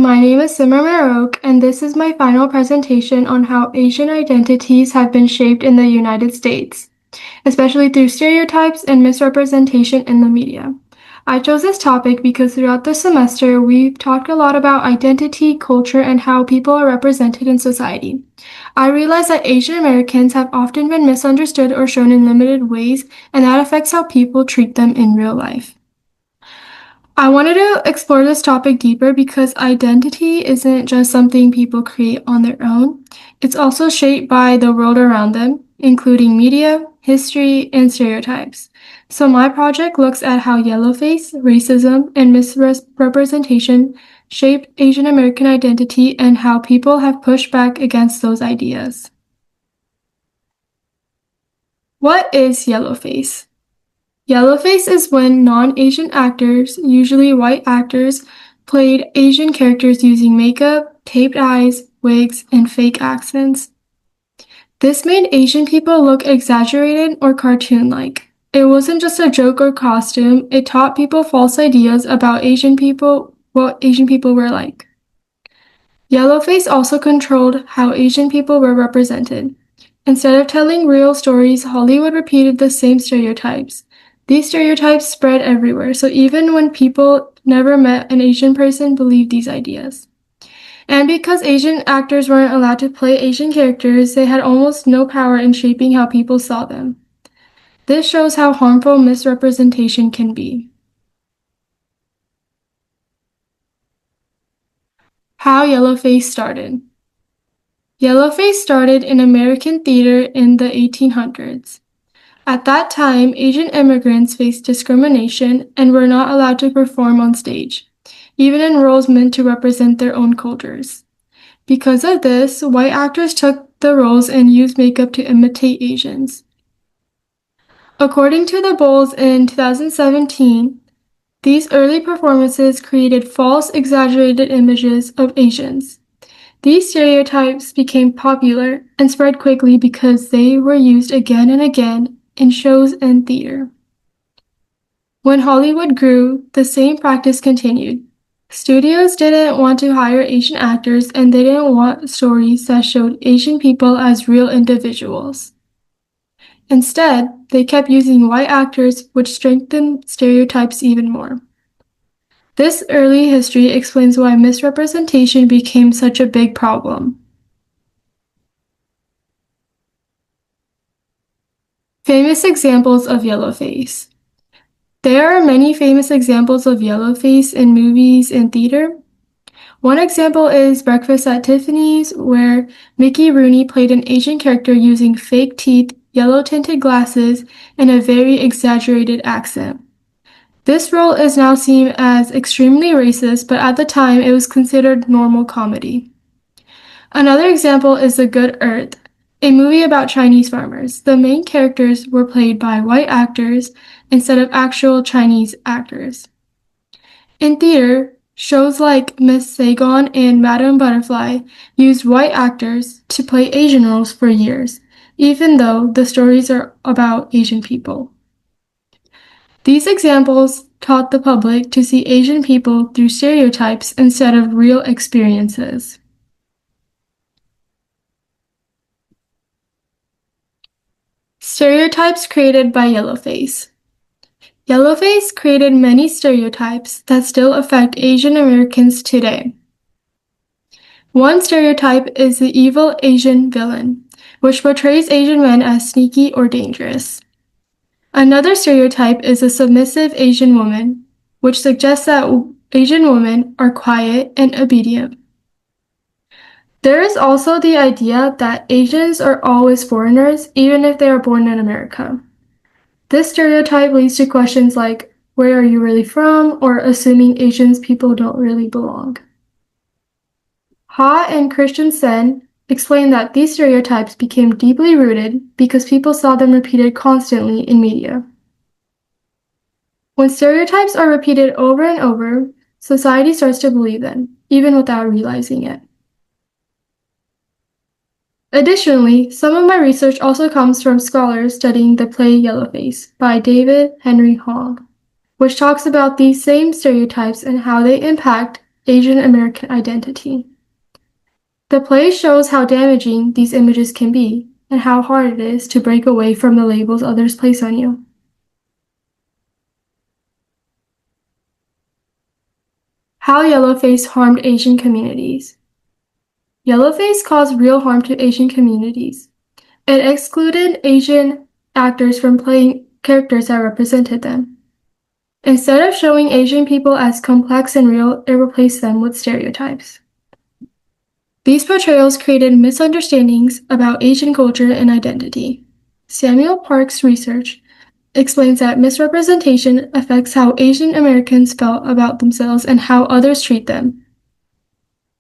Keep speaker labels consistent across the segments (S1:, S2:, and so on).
S1: my name is Simar Marok, and this is my final presentation on how Asian identities have been shaped in the United States, especially through stereotypes and misrepresentation in the media. I chose this topic because throughout the semester, we've talked a lot about identity, culture, and how people are represented in society. I realize that Asian Americans have often been misunderstood or shown in limited ways, and that affects how people treat them in real life. I wanted to explore this topic deeper because identity isn't just something people create on their own. It's also shaped by the world around them, including media, history, and stereotypes. So my project looks at how yellowface, racism, and misrepresentation shaped Asian American identity and how people have pushed back against those ideas. What is yellowface? Yellowface is when non-Asian actors, usually white actors, played Asian characters using makeup, taped eyes, wigs, and fake accents. This made Asian people look exaggerated or cartoon-like. It wasn't just a joke or costume, it taught people false ideas about Asian people, what Asian people were like. Yellowface also controlled how Asian people were represented. Instead of telling real stories, Hollywood repeated the same stereotypes. These stereotypes spread everywhere, so even when people never met an Asian person believed these ideas. And because Asian actors weren't allowed to play Asian characters, they had almost no power in shaping how people saw them. This shows how harmful misrepresentation can be. How yellowface started. Yellowface started in American theater in the 1800s. At that time, Asian immigrants faced discrimination and were not allowed to perform on stage, even in roles meant to represent their own cultures. Because of this, white actors took the roles and used makeup to imitate Asians. According to the Bulls in 2017, these early performances created false, exaggerated images of Asians. These stereotypes became popular and spread quickly because they were used again and again in shows and theater. When Hollywood grew, the same practice continued. Studios didn't want to hire Asian actors and they didn't want stories that showed Asian people as real individuals. Instead, they kept using white actors, which strengthened stereotypes even more. This early history explains why misrepresentation became such a big problem. Famous examples of yellowface. There are many famous examples of yellowface in movies and theater. One example is Breakfast at Tiffany's, where Mickey Rooney played an Asian character using fake teeth, yellow-tinted glasses, and a very exaggerated accent. This role is now seen as extremely racist, but at the time it was considered normal comedy. Another example is The Good Earth, a movie about Chinese farmers. The main characters were played by white actors instead of actual Chinese actors. In theater, shows like Miss Saigon and Madame Butterfly used white actors to play Asian roles for years, even though the stories are about Asian people. These examples taught the public to see Asian people through stereotypes instead of real experiences. Stereotypes created by yellowface. Yellowface created many stereotypes that still affect Asian Americans today. One stereotype is the evil Asian villain, which portrays Asian men as sneaky or dangerous. Another stereotype is a submissive Asian woman, which suggests that Asian women are quiet and obedient. There is also the idea that Asians are always foreigners, even if they are born in America. This stereotype leads to questions like, where are you really from? Or assuming Asian people don't really belong. Ha and Christian Sen explain that these stereotypes became deeply rooted because people saw them repeated constantly in media. When stereotypes are repeated over and over, society starts to believe them, even without realizing it. Additionally, some of my research also comes from scholars studying the play Yellowface by David Henry Hogg, which talks about these same stereotypes and how they impact Asian American identity. The play shows how damaging these images can be and how hard it is to break away from the labels others place on you. How Yellowface harmed Asian communities. Yellowface caused real harm to Asian communities. It excluded Asian actors from playing characters that represented them. Instead of showing Asian people as complex and real, it replaced them with stereotypes. These portrayals created misunderstandings about Asian culture and identity. Samuel Park's research explains that misrepresentation affects how Asian Americans felt about themselves and how others treat them.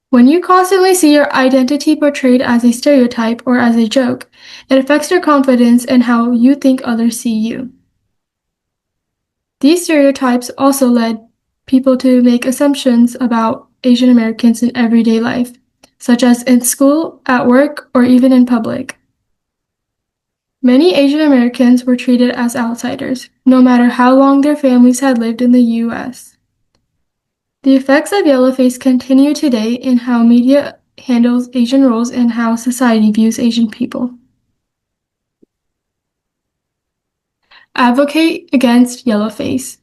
S1: When you constantly see your identity portrayed as a stereotype or as a joke, it affects your confidence and how you think others see you. These stereotypes also led people to make assumptions about Asian Americans in everyday life, such as in school, at work, or even in public. Many Asian Americans were treated as outsiders, no matter how long their families had lived in the U.S. The effects of Yellowface continue today in how media handles Asian roles and how society views Asian people. Advocate against Yellowface.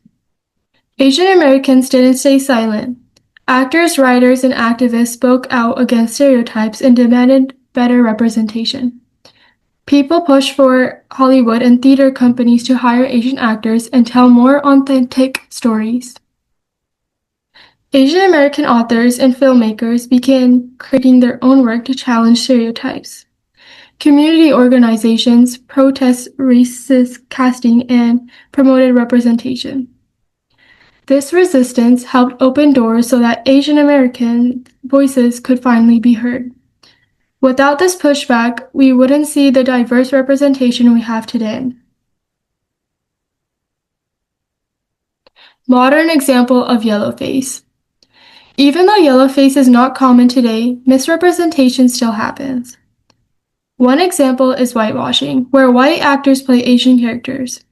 S1: Asian Americans didn't stay silent. Actors, writers, and activists spoke out against stereotypes and demanded better representation. People pushed for Hollywood and theater companies to hire Asian actors and tell more authentic stories. Asian American authors and filmmakers began creating their own work to challenge stereotypes. Community organizations protested racist casting and promoted representation. This resistance helped open doors so that Asian American voices could finally be heard. Without this pushback, we wouldn't see the diverse representation we have today. Modern example of Yellowface. Even though Yellowface is not common today, misrepresentation still happens. One example is whitewashing, where white actors play Asian characters.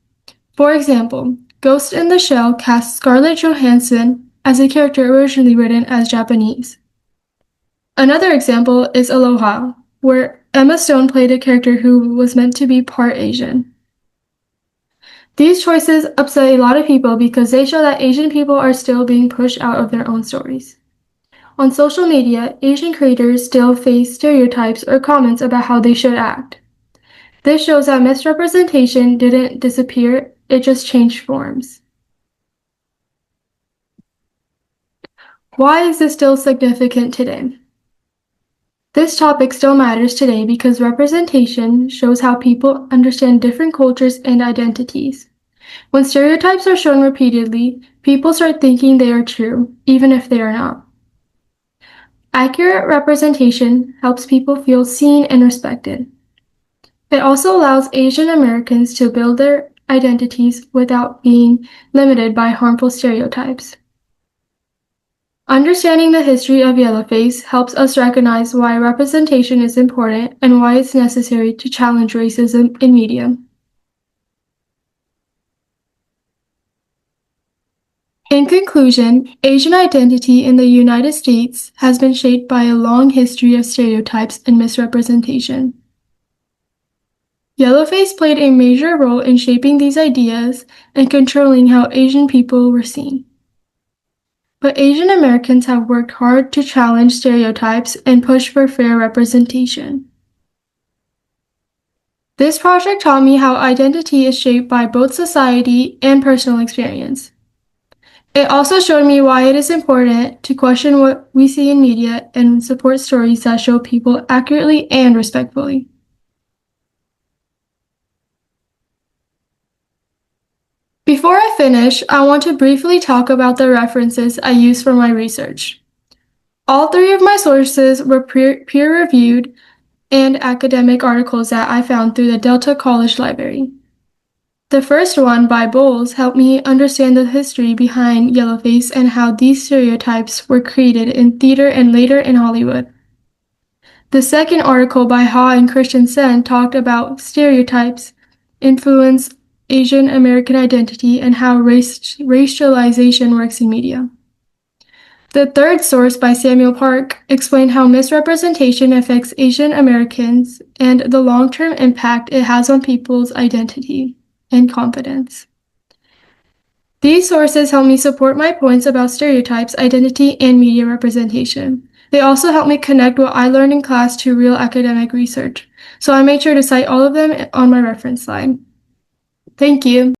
S1: For example, Ghost in the Shell cast Scarlett Johansson as a character originally written as Japanese. Another example is Aloha, where Emma Stone played a character who was meant to be part Asian. These choices upset a lot of people because they show that Asian people are still being pushed out of their own stories. On social media, Asian creators still face stereotypes or comments about how they should act. This shows that misrepresentation didn't disappear, it just changed forms. Why is this still significant today? This topic still matters today because representation shows how people understand different cultures and identities. When stereotypes are shown repeatedly, people start thinking they are true, even if they are not. Accurate representation helps people feel seen and respected. It also allows Asian Americans to build their identities without being limited by harmful stereotypes. Understanding the history of Yellowface helps us recognize why representation is important and why it's necessary to challenge racism in media. In conclusion, Asian identity in the United States has been shaped by a long history of stereotypes and misrepresentation. Yellowface played a major role in shaping these ideas and controlling how Asian people were seen. But Asian Americans have worked hard to challenge stereotypes and push for fair representation. This project taught me how identity is shaped by both society and personal experience. It also showed me why it is important to question what we see in media and support stories that show people accurately and respectfully. Before I finish, I want to briefly talk about the references I used for my research. All three of my sources were peer-reviewed and academic articles that I found through the Delta College Library. The first one, by Bowles, helped me understand the history behind Yellowface and how these stereotypes were created in theater and later in Hollywood. The second article by Ha and Christian Sen talked about stereotypes influence Asian American identity and how racialization works in media. The third source by Samuel Park explained how misrepresentation affects Asian Americans and the long-term impact it has on people's identity and confidence. These sources help me support my points about stereotypes, identity, and media representation. They also help me connect what I learned in class to real academic research, so I made sure to cite all of them on my reference slide. Thank you.